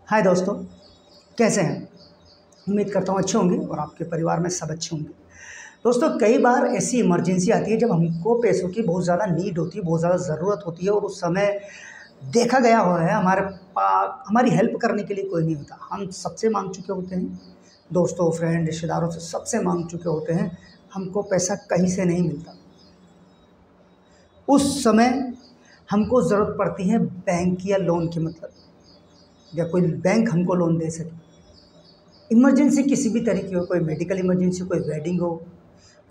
हाय दोस्तों, कैसे हैं। उम्मीद करता हूँ अच्छे होंगे और आपके परिवार में सब अच्छे होंगे। दोस्तों, कई बार ऐसी इमरजेंसी आती है जब हमको पैसों की बहुत ज़्यादा नीड होती है, बहुत ज़्यादा ज़रूरत होती है और उस समय देखा गया हुआ है हमारे पास हमारी हेल्प करने के लिए कोई नहीं होता। हम सबसे मांग चुके होते हैं, दोस्तों, फ्रेंड, रिश्तेदारों से सबसे मांग चुके होते हैं, हमको पैसा कहीं से नहीं मिलता। उस समय हमको ज़रूरत पड़ती है बैंक या लोन की, मतलब या कोई बैंक हमको लोन दे सके। इमरजेंसी किसी भी तरीके हो, कोई मेडिकल इमरजेंसी, कोई वेडिंग हो,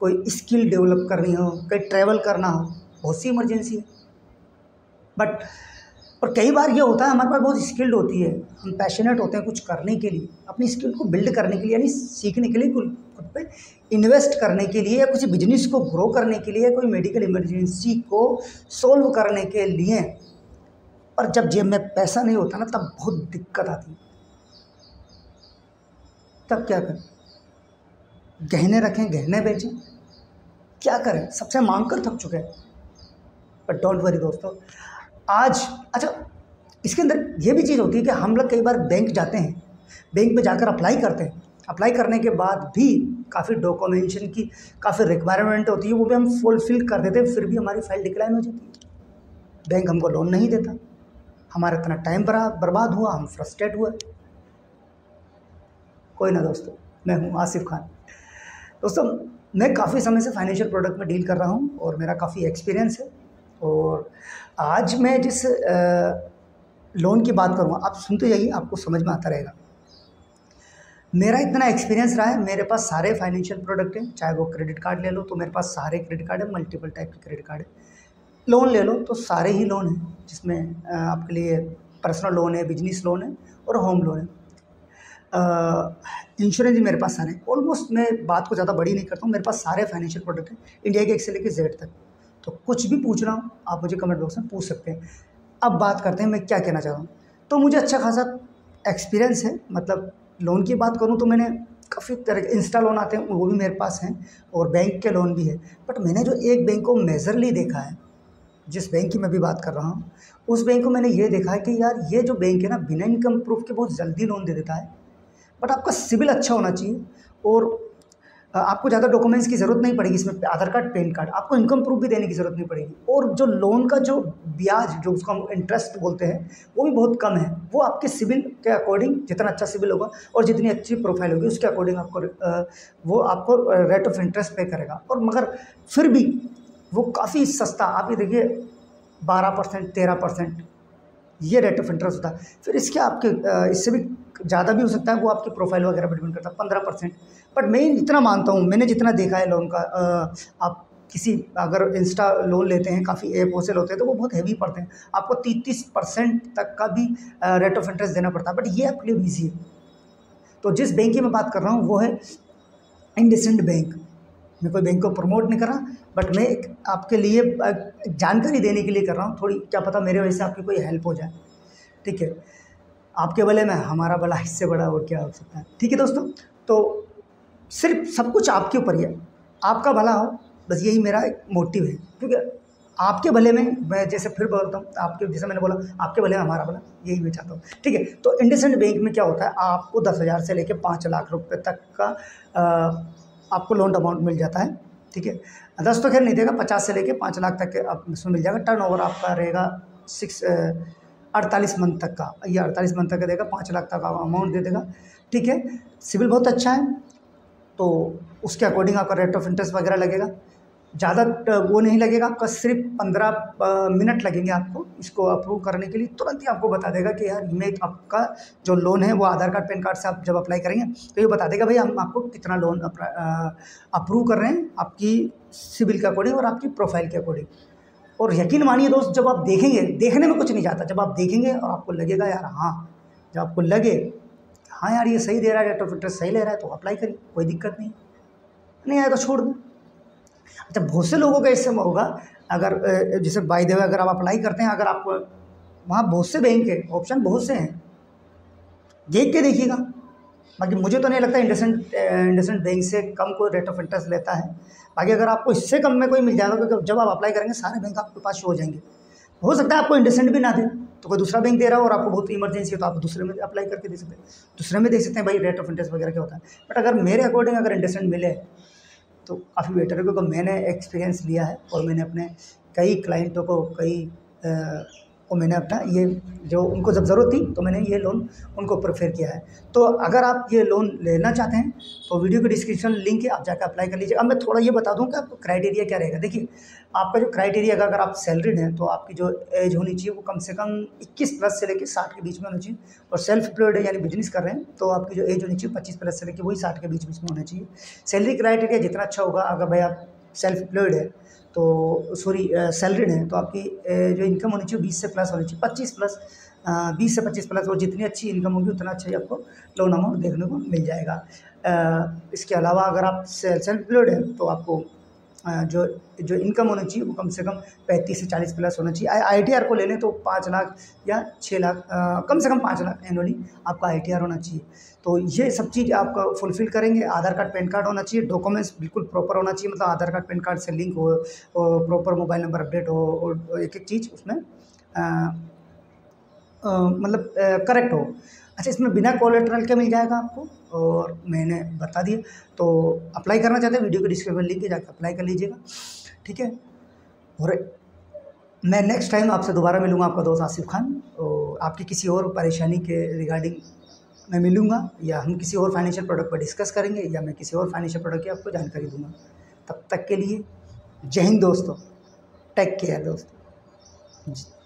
कोई स्किल डेवलप करनी हो, कोई ट्रैवल करना हो, बहुत सी इमरजेंसी है। बट और कई बार ये होता है हमारे पास बहुत स्किल्ड होती है, हम पैशनेट होते हैं कुछ करने के लिए, अपनी स्किल को बिल्ड करने के लिए, यानी सीखने के लिए, खुद पे इन्वेस्ट करने के लिए, या कुछ बिजनेस को ग्रो करने के लिए, कोई मेडिकल इमरजेंसी को सोल्व करने के लिए। पर जब जेब में पैसा नहीं होता ना, तब बहुत दिक्कत आती है। तब क्या करें? गहने रखें, गहने बेचें, क्या करें? सबसे मांग कर थक चुके हैं। बट डोंट वरी दोस्तों, आज अच्छा, इसके अंदर ये भी चीज़ होती है कि हम लोग कई बार बैंक जाते हैं, बैंक में जाकर अप्लाई करते हैं। अप्लाई करने के बाद भी काफ़ी डॉक्यूमेंटेशन की काफ़ी रिक्वायरमेंट होती है, वो भी हम फुलफिल कर देते हैं, फिर भी हमारी फाइल डिक्लाइन हो जाती है। बैंक हमको लोन नहीं देता, हमारा इतना टाइम बर्बाद हुआ, हम फ्रस्ट्रेट हुए। कोई ना दोस्तों, मैं हूँ आसिफ खान। दोस्तों, मैं काफ़ी समय से फाइनेंशियल प्रोडक्ट में डील कर रहा हूँ और मेरा काफ़ी एक्सपीरियंस है। और आज मैं जिस लोन की बात करूँगा, आप सुनते जाइए, आपको समझ में आता रहेगा। मेरा इतना एक्सपीरियंस रहा है, मेरे पास सारे फाइनेंशियल प्रोडक्ट हैं। चाहे वो क्रेडिट कार्ड ले लो तो मेरे पास सारे क्रेडिट कार्ड है, मल्टीपल टाइप के क्रेडिट कार्ड है। लोन ले लो तो सारे ही लोन हैं, जिसमें आपके लिए पर्सनल लोन है, बिजनेस लोन है और होम लोन है। इंश्योरेंस भी मेरे पास सारे हैं। ऑलमोस्ट मैं बात को ज़्यादा बड़ी नहीं करता हूँ, मेरे पास सारे फाइनेंशियल प्रोडक्ट हैं, इंडिया के एक से लेकर जेड तक। तो कुछ भी पूछना हो आप मुझे कमेंट बॉक्स में पूछ सकते हैं। अब बात करते हैं मैं क्या कहना चाह रहा हूँ। तो मुझे अच्छा खासा एक्सपीरियंस है, मतलब लोन की बात करूँ तो मैंने काफ़ी तरह के इंस्टा लोन आते हैं, वो भी मेरे पास हैं, और बैंक के लोन भी है। बट मैंने जो एक बैंक को मेजरली देखा है, जिस बैंक की मैं भी बात कर रहा हूँ, उस बैंक को मैंने ये देखा है कि यार ये जो बैंक है ना, बिना इनकम प्रूफ के बहुत जल्दी लोन दे देता है। बट आपका सिविल अच्छा होना चाहिए और आपको ज़्यादा डॉक्यूमेंट्स की ज़रूरत नहीं पड़ेगी इसमें, आधार कार्ड, पैन कार्ड, आपको इनकम प्रूफ भी देने की ज़रूरत नहीं पड़ेगी। और जो लोन का जो ब्याज, जो उसको हम इंटरेस्ट बोलते हैं, वो भी बहुत कम है। वो आपके सिविल के अकॉर्डिंग, जितना अच्छा सिविल होगा और जितनी अच्छी प्रोफाइल होगी उसके अकॉर्डिंग वो आपको रेट ऑफ इंटरेस्ट पे करेगा। और मगर फिर भी वो काफ़ी सस्ता, आप ये देखिए 12%, 13% ये रेट ऑफ इंटरेस्ट होता है। फिर इसके आपके इससे भी ज़्यादा भी हो सकता है, वो आपकी प्रोफाइल वगैरह पर डिपेंड करता है, 15%। बट मैं इतना मानता हूँ, मैंने जितना देखा है लोन का, आप किसी अगर इंस्टा लोन लेते हैं, काफ़ी ऐप होसेल होते हैं, तो वो बहुत हैवी पड़ते हैं, आपको 30% तक का भी रेट ऑफ इंटरेस्ट देना पड़ता है। बट ये आपके लिए ईजी है। तो जिस बैंक की मैं बात कर रहा हूँ वो है इंडसइंड बैंक। मैं कोई बैंक को प्रमोट नहीं कर रहा, बट मैं एक आपके लिए जानकारी देने के लिए कर रहा हूँ थोड़ी, क्या पता मेरे वजह से आपकी कोई हेल्प हो जाए। ठीक है, आपके भले में हमारा भला, इससे बड़ा और क्या हो सकता है। ठीक है दोस्तों, तो सिर्फ सब कुछ आपके ऊपर ही है, आपका भला हो, बस यही मेरा एक मोटिव है। क्योंकि आपके भले में, मैं जैसे फिर बोलता हूँ, आपके, जैसे मैंने बोला, आपके भले में हमारा भला, यही मैं चाहता हूँ। ठीक है, तो इंडसइंड बैंक में क्या होता है, आपको 10,000 से लेकर 5 लाख रुपए तक का आपको लोन अमाउंट मिल जाता है। ठीक है, 10 तो खैर नहीं देगा, 50 से लेकर 5 लाख तक के आप इसमें मिल जाएगा। टर्नओवर आपका रहेगा 48 मंथ तक का, ये 48 मंथ तक का देगा, 5 लाख तक का अमाउंट दे देगा। ठीक है, सिविल बहुत अच्छा है, तो उसके अकॉर्डिंग आपका रेट ऑफ इंटरेस्ट वगैरह लगेगा, ज़्यादा वो नहीं लगेगा आपका, सिर्फ 15 मिनट लगेंगे आपको इसको अप्रूव करने के लिए। तुरंत ही आपको बता देगा कि यार मैं आपका जो लोन है वो आधार कार्ड, पैन कार्ड से आप जब अप्लाई करेंगे तो ये बता देगा भाई हम आपको कितना लोन अप्रूव कर रहे हैं, आपकी सिविल के अकॉर्डिंग और आपकी प्रोफाइल के अकॉर्डिंग। और यकीन मानिए दोस्त, जब आप देखेंगे, देखने में कुछ नहीं जाता, जब आप देखेंगे और आपको लगेगा यार, हाँ, जब आपको लगे हाँ यार ये सही दे रहा है, रेट ऑफ इंटरेस्ट सही ले रहा है, तो अप्लाई करिए, कोई दिक्कत नहीं आया तो छोड़ दें। अच्छा, बहुत से लोगों का इससे होगा, अगर जैसे बाय द वे अगर आप अप्लाई करते हैं, अगर आप वहाँ बहुत से बैंक के ऑप्शन बहुत से हैं, देख के देखिएगा। बाकी मुझे तो नहीं लगता इंडसइंड बैंक से कम कोई रेट ऑफ इंटरेस्ट लेता है। बाकी अगर आपको इससे कम में कोई मिल जाएगा, क्योंकि जब आप अप्लाई करेंगे सारे बैंक आपके पास शो हो जाएंगे, हो सकता है आपको इंडसेंड भी ना दे, तो कोई दूसरा बैंक दे रहा हो और आपको बहुत इमरजेंसी है तो आप दूसरे में अप्लाई करके दे सकते हैं, दूसरे में देख सकते हैं भाई रेट ऑफ इंटरेस्ट वगैरह क्या होता है। बट अगर मेरे अकॉर्डिंग अगर इंडसेंड मिले तो काफ़ी बेटर है, क्योंकि मैंने एक्सपीरियंस लिया है और मैंने अपने कई क्लाइंटों को को मैंने अपना ये जो उनको जब ज़रूरत थी तो मैंने ये लोन उनको प्रेफर किया है। तो अगर आप ये लोन लेना चाहते हैं तो वीडियो के डिस्क्रिप्शन लिंक है, आप जाकर अप्लाई कर लीजिए। अब मैं थोड़ा ये बता दूं कि आपको क्राइटेरिया क्या रहेगा। देखिए आपका जो क्राइटेरिया है, अगर आप सैलरीड हैं तो आपकी जो एज होनी चाहिए वो कम से कम 21 प्लस से लेकर 60 के बीच में होनी चाहिए, और सेल्फ एम्प्लॉयड है यानी बिजनेस कर रहे हैं तो आपकी जो एज होनी चाहिए 25 प्लस से लेकर वही 60 के बीच बीच में होना चाहिए। सैलरी क्राइटेरिया जितना अच्छा होगा, अगर भाई आप सेल्फ एम्प्लॉयड है तो सॉरी सैलरीड है तो आपकी जो इनकम होनी चाहिए 20 से प्लस होनी चाहिए, 25 प्लस 20 से 25 प्लस, और जितनी अच्छी इनकम होगी उतना अच्छा ही आपको लोन अमाउंट देखने को मिल जाएगा। इसके अलावा अगर आप सेल्फ एम्प्लॉयड हैं तो आपको जो जो इनकम होनी चाहिए वो कम से कम 35 से 40 प्लस होना चाहिए। ITR को ले लें तो 5 लाख या 6 लाख, कम से कम 5 लाख एनुअली आपका ITR होना चाहिए। तो ये सब चीज़ आप फुलफ़िल करेंगे। आधार कार्ड पैन कार्ड होना चाहिए, डॉक्यूमेंट्स बिल्कुल प्रॉपर होना चाहिए, मतलब आधार कार्ड पैन कार्ड से लिंक हो और प्रॉपर मोबाइल नंबर अपडेट हो और एक एक चीज़ उसमें मतलब करेक्ट हो। अच्छा, इसमें बिना कोलेटरल के मिल जाएगा आपको और मैंने बता दिया। तो अप्लाई करना चाहते हैं वीडियो के डिस्क्रिप्शन लिंक के जाकर अप्लाई कर लीजिएगा, ठीक है। और मैं नेक्स्ट टाइम आपसे दोबारा मिलूँगा, आपका दोस्त आसिफ खान, और आपकी किसी और परेशानी के रिगार्डिंग मैं मिलूँगा, या हम किसी और फाइनेंशियल प्रोडक्ट पर डिस्कस करेंगे, या मैं किसी और फाइनेंशियल प्रोडक्ट की आपको जानकारी दूँगा। तब तक के लिए जय हिंद दोस्तों, टेक केयर दोस्तों।